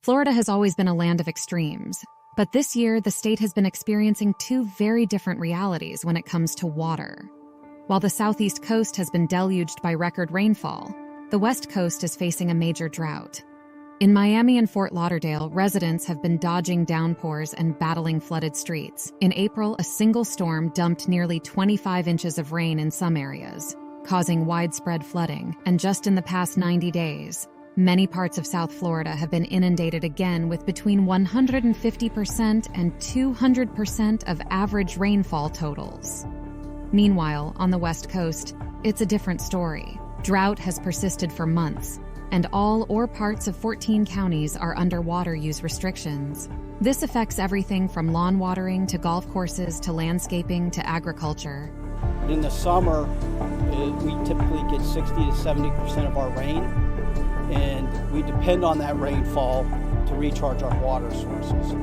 Florida has always been a land of extremes, but this year the state has been experiencing two very different realities when it comes to water. While the southeast coast has been deluged by record rainfall, the west coast is facing a major drought. In Miami and Fort Lauderdale, residents have been dodging downpours and battling flooded streets. In April, a single storm dumped nearly 25 inches of rain in some areas, causing widespread flooding. And just in the past 90 days, many parts of South Florida have been inundated again with between 150% and 200% of average rainfall totals. Meanwhile, on the West Coast, it's a different story. Drought has persisted for months, and all or parts of 14 counties are under water use restrictions. This affects everything from lawn watering to golf courses to landscaping to agriculture. In the summer, we typically get 60 to 70% of our rain, and we depend on that rainfall to recharge our water sources.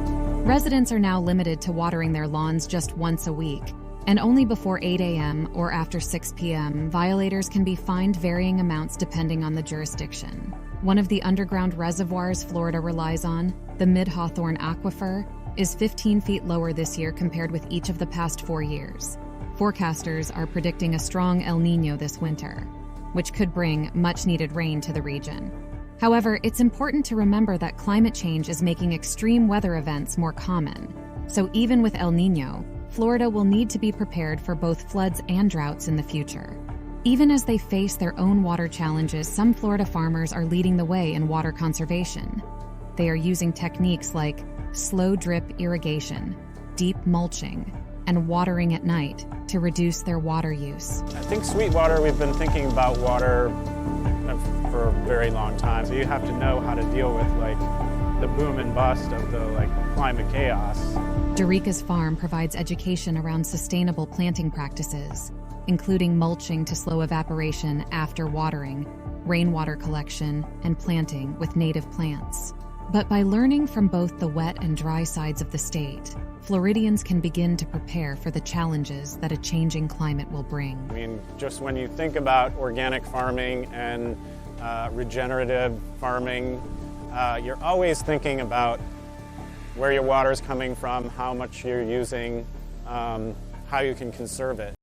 Residents are now limited to watering their lawns just once a week, and only before 8 a.m. or after 6 p.m. Violators can be fined varying amounts depending on the jurisdiction. One of the underground reservoirs Florida relies on, the Mid-Hawthorne Aquifer, is 15 feet lower this year compared with each of the past 4 years. Forecasters are predicting a strong El Niño this winter, which could bring much-needed rain to the region. However, it's important to remember that climate change is making extreme weather events more common. So even with El Niño, Florida will need to be prepared for both floods and droughts in the future. Even as they face their own water challenges, some Florida farmers are leading the way in water conservation. They are using techniques like slow drip irrigation, deep mulching, and watering at night to reduce their water use. I think Sweetwater, we've been thinking about water for a very long time. So you have to know how to deal with the boom and bust of the climate chaos. Dorica's farm provides education around sustainable planting practices, including mulching to slow evaporation after watering, rainwater collection, and planting with native plants. But by learning from both the wet and dry sides of the state, Floridians can begin to prepare for the challenges that a changing climate will bring. I mean, just when you think about organic farming and regenerative farming, you're always thinking about where your water is coming from, how much you're using, how you can conserve it.